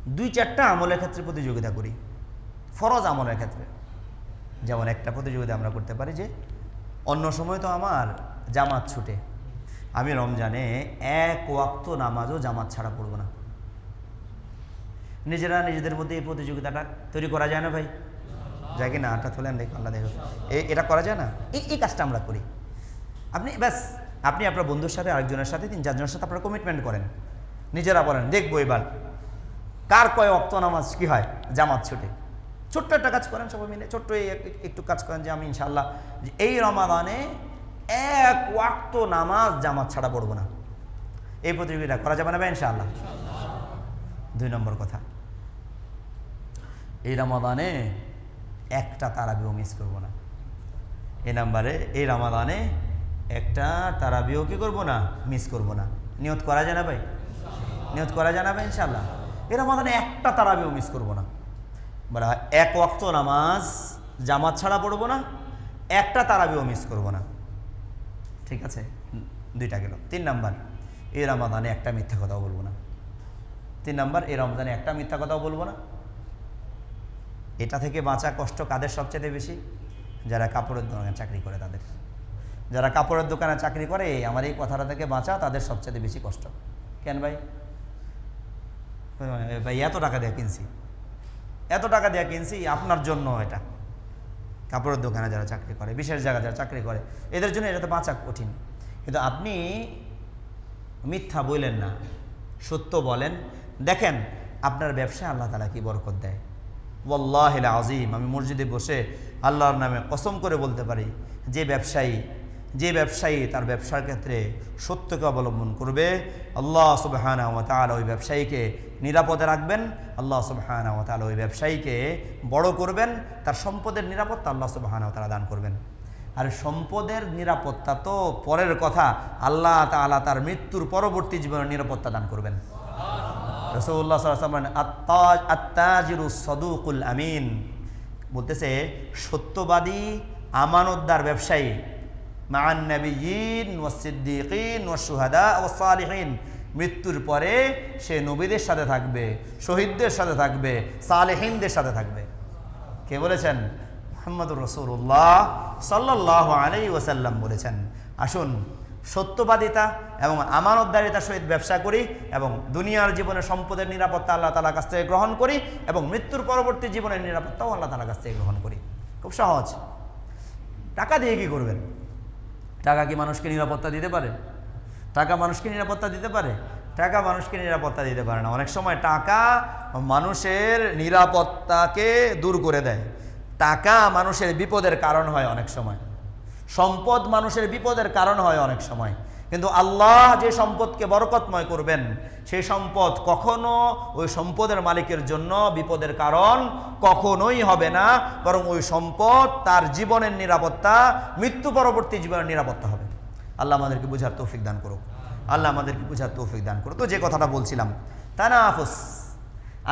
2-4টা আমলের ক্ষেত্রে প্রতিযোগিতা করি, ফরজ আমলের ক্ষেত্রে। যেমন একটা প্রতিযোগিতা আমরা করতে পারি যে অন্য সময় তো আমার জামাত ছুটে, আমি রমজানে 1 ওয়াক্ত নামাজও জামাত ছাড়া পড়ব না। নিজেরা নিজেদের মধ্যে এই প্রতিযোগিতাটা তৈরি করা যায় না ভাই? যায় কি না? আটা তোলেন, দেখ আল্লাহ দেখো, এটা করা যায় না? এই কাজটা আমরা করি। আপনি আপনার বন্ধুর সাথে, আরেকজনের সাথে, 3-4 জনের সাথে আপনারা কমিটমেন্ট করেন, নিজেরা বলেন দেখবো এবার কার কয় ওয়াক্ত নামাজ কি হয় জামাত ছুটে। ছোট্ট একটা কাজ করেন সবাই মিলে, ছোট্ট একটু কাজ করেন যে আমি ইনশাআল্লাহ এই রমাদানে 1 ওয়াক্ত নামাজ জামাত ছাড়া পড়বো না। এই প্রতিযোগিতা করা যাবে না ভাই ইনশাআল্লাহ? 2 নম্বর কথা, এই রমাদানে একটা তারাবিও মিস করবো না। এই রমাদানে একটা তারাবিও কি করবো না, মিস করবো না। নিয়ত করা যায় না ভাই? নিয়ত করা যায় না ভাই ইনশাআল্লাহ? এই রমাদানে একটা তারাবিও মিস করবো না। বলা হয় 1 ওয়াক্ত নামাজ জামাত ছাড়া পড়বো না, একটা তারাবিও মিস করবো না। ঠিক আছে, 2টা গেল। 3 নাম্বার, এই রমাদানে একটা মিথ্যা কথাও বলবো না। 3 নাম্বার, এই রমজানে একটা মিথ্যা কথাও বলবো না। এটা থেকে বাঁচা কষ্ট কাদের সবচেয়ে বেশি? যারা কাপড়ের দোকানে চাকরি করে তাদের। যারা কাপড়ের দোকানে চাকরি করে আমার এই কথাটা থেকে বাঁচা তাদের সবচেয়ে বেশি কষ্ট। কেন ভাই? ভাই এত টাকা দিয়ে কিনছি আপনার জন্য। এটা কাপড়ের দোকানে যারা চাকরি করে, বিশেষ জায়গায় যারা চাকরি করে, এদের জন্য এটা তো বাঁচা কঠিন। কিন্তু আপনি মিথ্যা বললেন না, সত্য বলেন, দেখেন আপনার ব্যবসায় আল্লাহ তাআলা কি বরকত দেয়। ওয়াল্লাহিল আযীম, আমি মসজিদে বসে আল্লাহর নামে কসম করে বলতে পারি, যে ব্যবসায়ী তার ব্যবসার ক্ষেত্রে সত্যকে অবলম্বন করবে, আল্লাহ সুবহানাহু ওয়া তাআলা ওই ব্যবসায়ীকে নিরাপদে রাখবেন। আল্লাহ সুবহানাহু ওয়া তাআলা ওই ব্যবসায়ীকে বড় করবেন। তার সম্পদের নিরাপত্তা আল্লাহ সুবহানাহু ওয়া তাআলা দান করবেন। আর সম্পদের নিরাপত্তা তো পরের কথা, আল্লাহ তাআলা তার মৃত্যুর পরবর্তী জীবনের নিরাপত্তা দান করবেন। রাসূলুল্লাহ সাল্লাল্লাহু আলাইহি ওয়াসাল্লাম আত-তাজিরুস সাদুকুল আমিন বলতেছে, সত্যবাদী আমানতদার ব্যবসায়ী মা'আন নাবিয়্যিন ওয়াস সিদ্দীকিন ওয়াস শুহাদা ওয়াস সালিহিন, মৃত্যুর পরে সে নবীদের সাথে থাকবে, শহীদদের সাথে থাকবে, সালেহিনদের সাথে থাকবে। কে বলেছেন? মুহাম্মদুর রাসূলুল্লাহ সাল্লাল্লাহু আলাইহি ওয়াসাল্লাম বলেছেন। আসুন সত্যবাদিতা এবং আমানতদারিতার সহিত ব্যবসা করি এবং দুনিয়ার জীবনে সম্পদের নিরাপত্তা আল্লাহ তাআলার কাছ থেকে গ্রহণ করি এবং মৃত্যুর পরবর্তী জীবনের নিরাপত্তাও আল্লাহ তাআলার কাছ থেকে গ্রহণ করি। খুব সহজ। টাকা দিয়ে কি করবেন? টাকা কি মানুষকে নিরাপত্তা দিতে পারে? টাকা মানুষকে নিরাপত্তা দিতে পারে? টাকা মানুষকে নিরাপত্তা দিতে পারে না। অনেক সময় টাকা মানুষের নিরাপত্তাকে দূর করে দেয়। টাকা মানুষের বিপদের কারণ হয় অনেক সময়, সম্পদ মানুষের বিপদের কারণ হয় অনেক সময়। কিন্তু আল্লাহ যে সম্পদকে বরকতময় করবেন, সেই সম্পদ কখনো ওই সম্পদের মালিকের জন্য বিপদের কারণ কখনোই হবে না, বরং ওই সম্পদ তার জীবনের নিরাপত্তা, মৃত্যু পরবর্তী জীবনের নিরাপত্তা হবে। আল্লাহ আমাদেরকে বুঝার তৌফিক দান করুক। তো যে কথাটা বলছিলাম, তানাফুস।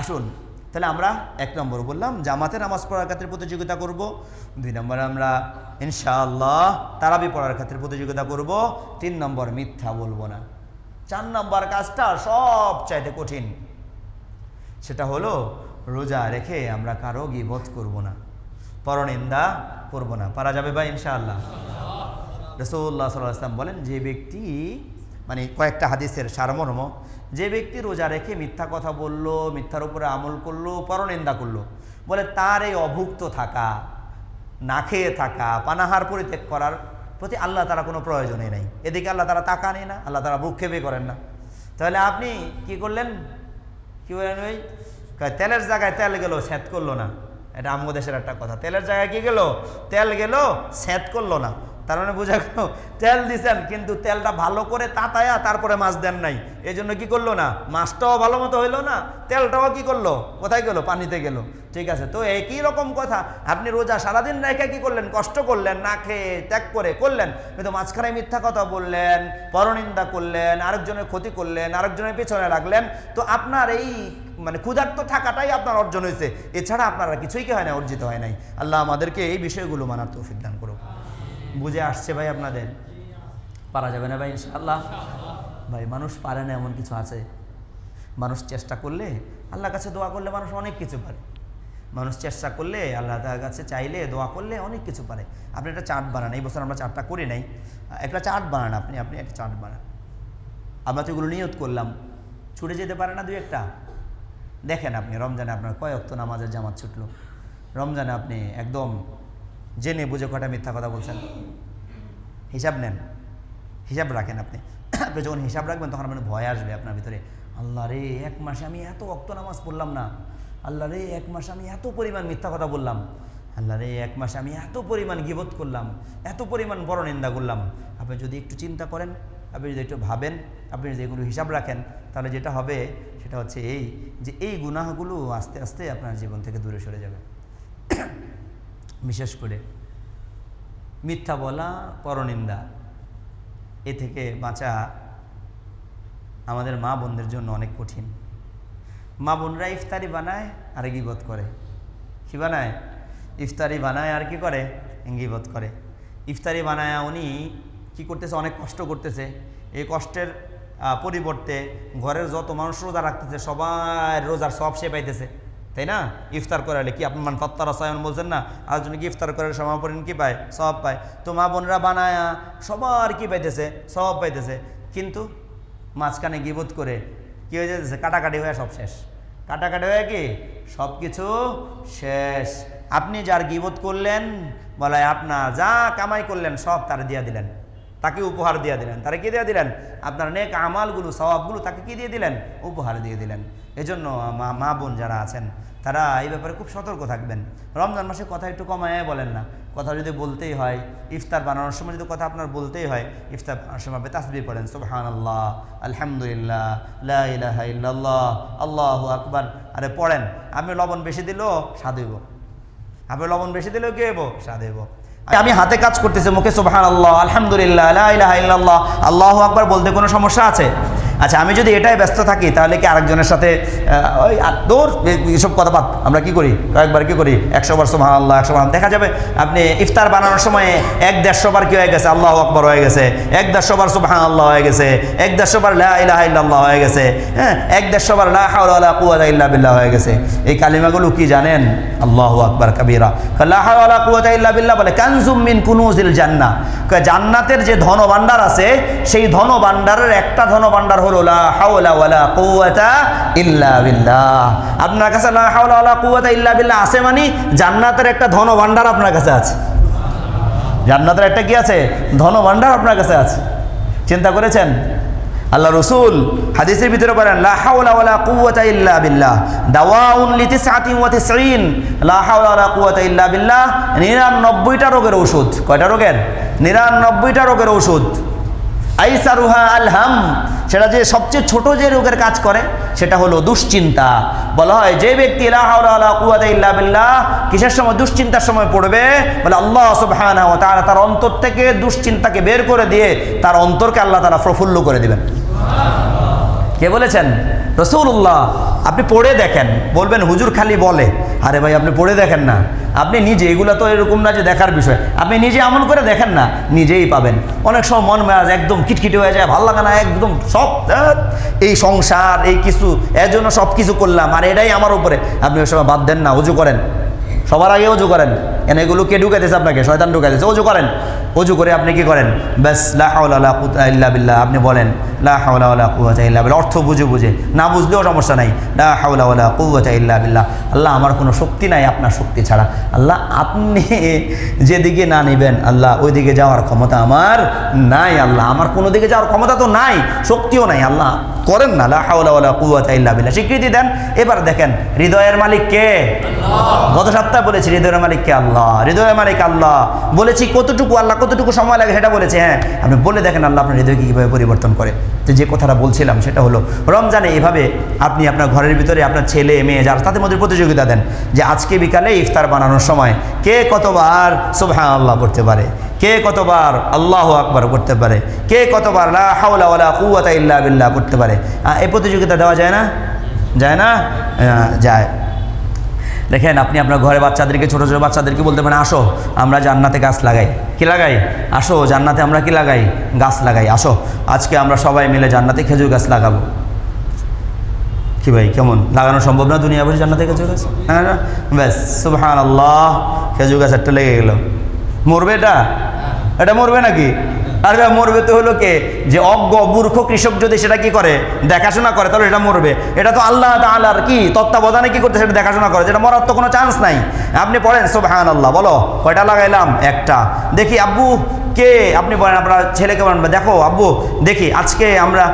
আসুন তাহলে আমরা 1 নম্বর বললাম জামাতে নামাজ পড়ার ক্ষেত্রে প্রতিযোগিতা করব, 2 নম্বরে আমরা ইনশাআল্লাহ তারাবি পড়ার ক্ষেত্রে প্রতিযোগিতা করব, 3 নম্বর মিথ্যা বলবো না। 4 নম্বর কাজটা সবচাইতে কঠিন, সেটা হলো রোজা রেখে আমরা কারো গীবত করব না, পরনিন্দা করব না। পারা যাবে ভাই ইনশাআল্লাহ? রাসূলুল্লাহ সাল্লাল্লাহু আলাইহি ওয়াসাল্লাম বলেন, যে ব্যক্তি, মানে কয়েকটা হাদিসের সারমর্ম, যে ব্যক্তি রোজা রেখে মিথ্যা কথা বললো, মিথ্যার উপরে আমল করলো, পরনিন্দা করলো, বলে তার এই অভুক্ত থাকা, না খেয়ে থাকা, পানাহার পরিত্যাগ করার প্রতি আল্লাহ তাআলা কোনো প্রয়োজনই নাই। এদিকে আল্লাহ তাআলা তাকানই না, আল্লাহ তাআলা ভ্রুক্ষেপই করেন না। তাহলে আপনি কি করলেন? কি বলেন? ওই তেলের জায়গায় তেল গেল, স্যাঁত করলো না। এটা আমাদের দেশের একটা কথা, তেলের জায়গায় কি গেল? তেল গেল, স্যাঁত করলো না। তার মানে বোঝা গেল তেল দিছেন কিন্তু তেলটা ভালো করে তাতায়া তারপরে মাছ দেন নাই, এই জন্য কি করলো না, মাছটাও ভালো মতো হইলো না, তেলটাও কি করলো, কোথায় গেল? পানিতে গেল। ঠিক আছে, তো একই রকম কথা, আপনি রোজা সারাদিন রেখে কি করলেন? কষ্ট করলেন, না খেয়ে ত্যাগ করে করলেন, কিন্তু মাঝখানে মিথ্যা কথা বললেন, পরনিন্দা করলেন, আরেকজনের ক্ষতি করলেন, আরেকজনের পেছনে লাগলেন, তো আপনার এই মানে ক্ষুধার্ত থাকাটাই আপনার অর্জন হয়েছে, এছাড়া আপনার কিছুই কি হয় না, অর্জিত হয় নাই। আল্লাহ আমাদেরকে এই বিষয়গুলো মানার তৌফিক দান করুক। বুঝে আসছে ভাই আপনাদের? পারা যাবে না ভাই ইনশাআল্লাহ? ভাই মানুষ পারে না এমন কিছু আছে, মানুষ চেষ্টা করলে আল্লাহর কাছে দোয়া করলে মানুষ অনেক কিছু পারে। মানুষ চেষ্টা করলে, আল্লাহ তাআলার কাছে চাইলে, দোয়া করলে অনেক কিছু পারে। আপনি একটা চার্ট বানান, এই বছর আমরা চার্টটা করি নাই, একটা চার্ট বানান, আপনি একটা চার্ট বানান। আমরা তো এগুলো নিয়ত করলাম, ছুটে যেতে পারে না দুই একটা। দেখেন আপনি রমজানে আপনার কয় ওয়াক্ত নামাজের জামাত ছুটলো, রমজানে আপনি একদম জেনে বুঝে কটা মিথ্যা কথা বলছেন। হিসাব নেন, হিসাব রাখেন। আপনি আপনি যখন হিসাব রাখবেন তখন আপনার ভয় আসবে আপনার ভিতরে, আল্লাহ রে এক মাসে আমি এত ওয়াক্ত নামাজ পড়লাম না, আল্লাহ রে এক মাসে আমি এত পরিমাণ মিথ্যা কথা বললাম, আল্লাহ রে এক মাসে আমি এত পরিমাণ গীবত করলাম, এত পরিমাণ বড় নিন্দা করলাম। আপনি যদি একটু চিন্তা করেন, আপনি যদি একটু ভাবেন, আপনি যদি এগুলো হিসাব রাখেন, তাহলে যেটা হবে সেটা হচ্ছে এই যে এই গুনাহগুলো আস্তে আস্তে আপনার জীবন থেকে দূরে সরে যাবে। বিশেষ করে মিথ্যা বলা, পরনিন্দা, এ থেকে বাঁচা আমাদের মা বোনদের জন্য অনেক কঠিন। মা বোনরা ইফতারি বানায় আর গীবত করে। কি বানায়? ইফতারি বানায় আর কি করে? গীবত করে। ইফতারি বানায় উনি কি করতেছে? অনেক কষ্ট করতেছে। এই কষ্টের পরিবর্তে ঘরের যত মানুষ রোজা রাখতেছে সবাই রোজার সব সে পাইতেছে, তাই না? ইফতার করালে কি আপনি মান ফাত্তারা সায়ন বলছেন না, আর জন্য কি ইফতার করার সমাপরিণ কি পায়? সব পায়। তো মা বোনরা বানায়া সবার কি পাইতেছে? সব পাইতেছে। কিন্তু মাঝখানে গীবত করে কি হয়ে যেতেছে? কাটাকাটি হয়ে সব শেষ। কাটাকাটি হয়ে কি সব কিছু শেষ। আপনি যার গীবত করলেন, বলে আপনার যা কামাই করলেন সব তার দিয়া দিলেন, তাকে উপহার দিয়ে দিলেন। তারা কি দিয়ে দিলেন? আপনার নেক আমালগুলো, সওয়াবগুলো তাকে কি দিয়ে দিলেন? উপহার দিয়ে দিলেন। এজন্য মা বোন যারা আছেন তারা এই ব্যাপারে খুব সতর্ক থাকবেন। রমজান মাসে কথা একটু কমায় বলেন না, কথা যদি বলতেই হয়, ইফতার বানানোর সময় যদি কথা আপনার বলতেই হয়, ইফতার বানানোর সময় তাসবিহ পড়েন, সুবহানাল্লাহ, আলহামদুলিল্লাহ, লা ইলাহা ইল্লাল্লাহ, আল্লাহু আকবার। আরে পড়েন। আপনি লবণ বেশি দিলেও স্বাদ হইব, আপনি লবণ বেশি দিলেও কি হইব? স্বাদ হইব। আমি হাতে কাজ করতেছি, মুখে সুবহানাল্লাহ, আলহামদুলিল্লাহ, লা ইলাহা ইল্লাল্লাহ, আল্লাহু আকবার বলতে কোনো সমস্যা আছে? আচ্ছা, আমি যদি এটাই ব্যস্ত থাকি তাহলে কি আরেকজনের সাথে ওই দূর এইসব কথা বাদ, আমরা কি করি? কয়েকবার কি করি? 100 বার সুবহানাল্লাহ, 100 বার। দেখা যাবে আপনি ইফতার বানানোর সময় 1-150 বার কি হয়ে গেছে? আল্লাহু আকবার হয়ে গেছে, 1-150 বার সুবহানাল্লাহ হয়ে গেছে, 1-150 বার লা ইলাহা ইল্লাল্লাহ হয়ে গেছে, হ্যাঁ, 1-150 বার লা হাওলা ওয়ালা কুওয়াতা ইল্লা বিল্লাহ হয়ে গেছে। এই কালিমাগুলো কি জানেন? আল্লাহু আকবার কাবীরা, লা হাওলা ওয়ালা কুওয়াতা ইল্লা বিল্লাহ বলে কানজুম মিন কুনুজিল জান্নাহ। জান্নাতের যে ধন ভাণ্ডার আছে, সেই ধন ভাণ্ডারের একটা ধন ভাণ্ডার হলো লা হাওলা ওয়ালা কুওয়াতা ইল্লা বিল্লাহ। আপনার কাছে লা হাওলা ওয়ালা কুওয়াতা ইল্লা বিল্লাহ আছে মানে জান্নাতের একটা ধন ভাণ্ডার আপনার কাছে আছে। জান্নাতের একটা কি আছে? ধন ভাণ্ডার আপনার কাছে আছে। চিন্তা করেছেন? আল্লাহ রাসূল হাদিসের ভিতরে বলেন লা হাওলা ওয়ালা কুওয়াতা ইল্লা বিল্লাহ দাওয়াউন লিতিসআতিন ওয়া তিসঈন। লা হাওলা ওয়ালা কুওয়াতা ইল্লা বিল্লাহ 99টা রোগের ঔষধ। কয়টা রোগের? 99টা রোগের ঔষধ। আইসারুহা আলহাম, সেটা যে সবচেয়ে ছোট যে রোগের কাজ করে সেটা হলো দুশ্চিন্তা। বলা হয় যে ব্যক্তি লা হাওলা ওয়ালা কুওয়াতা ইল্লা বিল্লাহ কিসের সময়? দুশ্চিন্তার সময় পড়বে, বলে আল্লাহ সুবহানাহু ওয়া তাআলা তার অন্তর থেকে দুশ্চিন্তাকে বের করে দিয়ে তার অন্তরকে আল্লাহ তাআলা প্রফুল্ল করে দিবেন। কে বলেছেন? রাসূলুল্লাহ। আপনি পড়ে দেখেন, বলবেন হুজুর খালি বলে। আরে ভাই, আপনি পড়ে দেখেন না, আপনি নিজে, এগুলো তো এরকম না যে দেখার বিষয়, আপনি নিজে আমল করে দেখেন না, নিজেই পাবেন। অনেক সময় মন মেজাজ একদম খিটখিটে হয়ে যায়, ভালো লাগে না, একদম সব এই সংসার এই কিছু, এর জন্য সব কিছু করলাম আর এটাই আমার উপরে। আপনি ওই সময় বাদ দেন না, উজু করেন, সবার আগে উজু করেন। এগুলো কে ঢুকাইতেছে আপনাকে? শয়তান ঢুকাইতেছে। উজু করেন, উজু করে আপনি কি করেন? ব্যাস লা হাওলা ওয়ালা কুওয়াতা ইল্লা বিল্লাহ আপনি বলেন, লা হাওলা ওয়ালা কুওয়াতা ইল্লা বিল্লাহ। অর্থ বুঝে বুঝে, না বুঝলেও সমস্যা নাই, লা হাওলা ওয়ালা কুওয়াতা ইল্লা বিল্লাহ। আল্লাহ আমার কোনো শক্তি নাই আপনার শক্তি ছাড়া। আল্লাহ আপনি যেদিকে না নিবেন আল্লাহ ওই দিকে যাওয়ার ক্ষমতা আমার নাই। আল্লাহ আমার কোনো দিকে যাওয়ার ক্ষমতা তো নাই, শক্তিও নাই। আল্লাহ করেন না, লা হাওলা ওয়ালা কুওয়াতা ইল্লা বিল্লাহ, স্বীকৃতি দেন। এবার দেখেন হৃদয়ের মালিক কে? গত সপ্তাহে বলেছি হৃদয়ের মালিক কে? আল্লাহ। হৃদয়ের মালিক আল্লাহ। বলেছি কতটুকু আল্লাহ, কতটুকু সময় লাগে সেটা বলেছে। হ্যাঁ, আপনি বলে দেখেন আল্লাহ আপনার হৃদয়কে কীভাবে পরিবর্তন করে। তো যে কথাটা বলছিলাম সেটা হলো রমজানে এভাবে আপনি আপনার ঘরের ভিতরে আপনার ছেলে মেয়ে যারা তাদের মধ্যে প্রতিযোগিতা দেন যে আজকে বিকালে ইফতার বানানোর সময় কে কতবার সুবহানাল্লাহ পড়তে পারে, কে কতবার আল্লাহু আকবার করতে পারে, কে কতবার লা হাওলা ওয়ালা কুওয়াতা ইল্লা বিল্লাহ করতে পারে। এই প্রতিযোগিতা দেওয়া যায় না? যায় না? যায়। দেখেন আপনি আপনার ঘরে বাচ্চাদেরকে, ছোটো ছোটো বাচ্চাদেরকে বলতে পারেন আসো আমরা জান্নাতে গাছ লাগাই। কি লাগাই? আসো জান্নাতে আমরা কি লাগাই? গাছ লাগাই। আসো আজকে আমরা সবাই মিলে জান্নাতে খেজুর গাছ লাগাবো। কি ভাই কেমন লাগানো সম্ভব না দুনিয়া বসে জান্নাতে খেজুর গাছ? হ্যাঁ ব্যাস সুবহানাল্লাহ, খেজুর গাছ একটা লেগে গেল। মরবে এটা? এটা মরবে নাকি? আর মরবে তো হলো কে? যে অজ্ঞ মূর্খ কৃষক যদি সেটা কি করে, দেখাশোনা করে, তাহলে এটা মরবে। এটা তো আল্লাহ তাআলার কি তত্ত্বাবধানে কি করতে, সেটা দেখাশোনা করে, যেটা মরার তো কোনো চান্স নাই। আপনি পড়েন সুবহানাল্লাহ, বলো কয়টা লাগাইলাম? একটা। দেখি আব্বু কে, আপনি বলেন আপনার ছেলেকে বলেন, দেখো আব্বু দেখি আজকে আমরা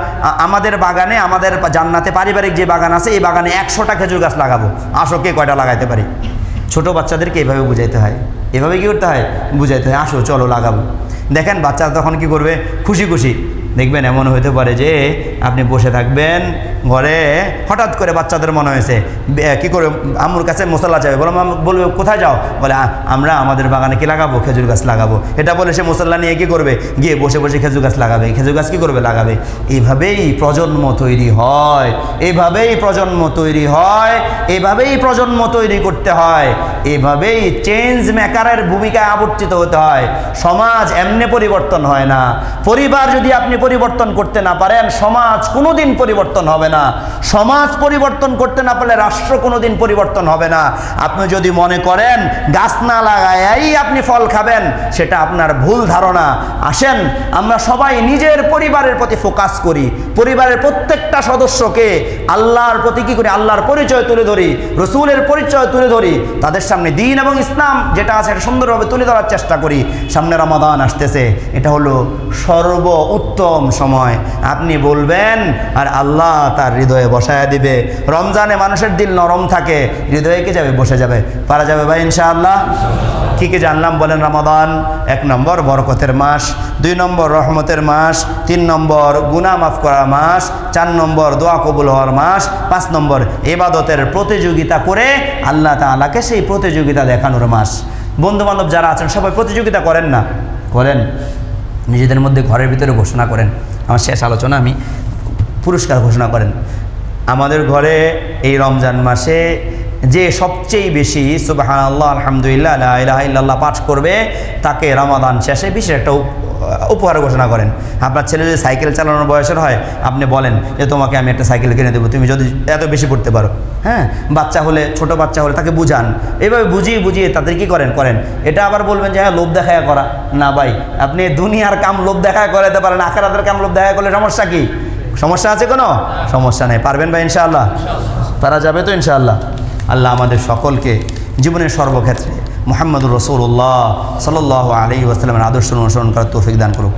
আমাদের বাগানে, আমাদের জান্নাতে পারিবারিক যে বাগান আছে, এই বাগানে 100টা খেজুর গাছ লাগাবো, আসো কে কয়টা লাগাইতে পারি। ছোট বাচ্চাদেরকে এইভাবে বুঝাইতে হয়, এভাবে কি করতে হয়, বুঝাইতে হয়, আসো চলো লাগাবো। দেখেন বাচ্চারা তখন কি করবে, খুশি খুশি। দেখবেন এমন হইতে পারে যে আপনি বসে থাকবেন ঘরে, হঠাৎ করে বাচ্চাদের মনে হয়েছে কি করে আম্মুর কাছে মশলা চাইবে, বলবে কোথায় যাও, বলে আমরা আমাদের বাগানে কি লাগাবো, খেজুর গাছ লাগাবো। এটা বলে সে মশলা নিয়ে কি করবে, গিয়ে বসে বসে খেজুর গাছ লাগাবে। খেজুর গাছ কি করবে, লাগাবে। এইভাবেই প্রজন্ম তৈরি হয়, এইভাবেই প্রজন্ম তৈরি হয়, এইভাবেই প্রজন্ম তৈরি করতে হয়, এইভাবেই চেঞ্জ মেকারের ভূমিকায় আবর্তিত হতে হয়। সমাজ এমনি পরিবর্তন হয় না। পরিবার যদি আপনি পরিবর্তন করতে না পারেন, সমাজ কোনোদিন পরিবর্তন হবে না। সমাজ পরিবর্তন করতে না পারলে রাষ্ট্র কোনোদিন পরিবর্তন হবে না। আপনি যদি মনে করেন গাছ না লাগায়াই আপনি ফল খাবেন, সেটা আপনার ভুল ধারণা। আসেন আমরা সবাই নিজের পরিবারের প্রতি ফোকাস করি, পরিবারের প্রত্যেকটা সদস্যকে আল্লাহর প্রতি কি করি, আল্লাহর পরিচয় তুলে ধরি, রসুলের পরিচয় তুলে ধরি, তাদের সামনে দ্বীন এবং ইসলাম যেটা আছে এটা সুন্দরভাবে তুলে ধরার চেষ্টা করি। সামনে রমাদান আসতেছে, এটা হলো সর্ব উত্তম সময়। আপনি বলবেন আর আল্লাহ তার হৃদয়ে বসায় দিবে। রমজানে মানুষের দিল নরম থাকে, হৃদয়ে কি যাবে, বসে যাবে, পারা যাবে ভাই ইনশাআল্লাহ। কি কি জানলাম বলেন? রমাদান 1 নম্বর বরকতের মাস, 2 নম্বর রহমতের মাস, 3 নম্বর গুনাহ মাফ করার মাস, 4 নম্বর দোয়া কবুল হওয়ার মাস, 5 নম্বর ইবাদতের প্রতিযোগিতা করে আল্লাহ তাআলাকে সেই প্রতিযোগিতা দেখানোর মাস। বন্ধু বান্ধব যারা আছেন সবাই প্রতিযোগিতা করেন না? করেন। নিজেদের মধ্যে ঘরের ভিতরে ঘোষণা করেন, আমার শেষ আলোচনা, আমি পুরস্কার ঘোষণা করেন। আমাদের ঘরে এই রমজান মাসে যে সবচেয়ে বেশি সুবহানাল্লাহ আলহামদুলিল্লাহ লা ইলাহা ইল্লাল্লাহ পাঠ করবে, তাকে রমাদান শেষে বিশেষ একটা উপহার ঘোষণা করেন। আপনার ছেলে যদি সাইকেল চালানোর বয়সের হয়, আপনি বলেন যে তোমাকে আমি একটা সাইকেল কিনে দেবো, তুমি যদি এত বেশি পড়তে পারো। হ্যাঁ, বাচ্চা হলে, ছোট বাচ্চা হলে তাকে বুঝান, এইভাবে বুঝিয়ে বুঝিয়ে তাদের কি করেন। এটা আবার বলবেন যে হ্যাঁ লোভ দেখায় করা না ভাই, আপনি দুনিয়ার কাম লোভ দেখায় করাতে পারেন, আখিরাতের কাম লোভ দেখায় করলে সমস্যা কি? সমস্যা আছে কোনো? সমস্যা নেই। পারবেন ভাই ইনশাআল্লাহ? পারা যাবে তো ইনশাআল্লাহ। আল্লাহ আমাদের সকলকে জীবনের সর্বক্ষেত্রে মুহাম্মদুর রাসূলুল্লাহ সাল্লাল্লাহু আলাইহি ওয়াসাল্লামের আদর্শ অনুসরণ করার তৌফিক দান করুক।